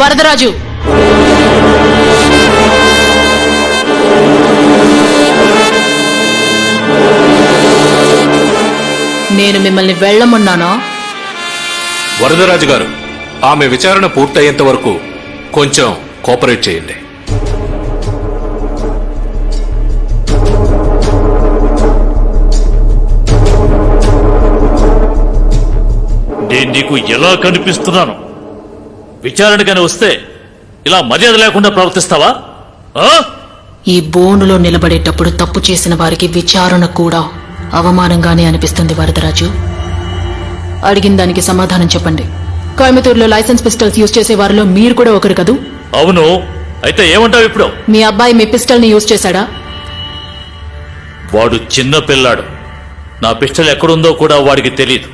వరదరాజు, నేను మిమ్మల్ని వెళ్ళమన్నానా? వరదరాజు గారు, ఆమె విచారణ పూర్తయ్యేంత వరకు కొంచెం కోఆపరేట్ చేయండి. నేను నీకు ఎలా కనిపిస్తున్నాను? విచారణకని వస్తే ఇలా మర్యాద లేకుండా ప్రవర్తిస్తావా? ఈ బోనులో నిలబడేటప్పుడు తప్పు చేసిన వారికి విచారణ కూడా అవమానంగానే అనిపిస్తుంది వరదరాజు. అడిగిన దానికి సమాధానం చెప్పండి. కోయంబత్తూరులో లైసెన్స్ పిస్టల్స్ యూజ్ చేసే వారిలో మీరు కూడా ఒకరు కదూ? అవును. అయితే ఏమంటావు ఇప్పుడు? మీ అబ్బాయి మీ పిస్టల్ ని యూజ్ చేశాడా? వాడు చిన్న పిల్లాడు. నా పిస్టల్ ఎక్కడుందో కూడా వాడికి తెలీదు.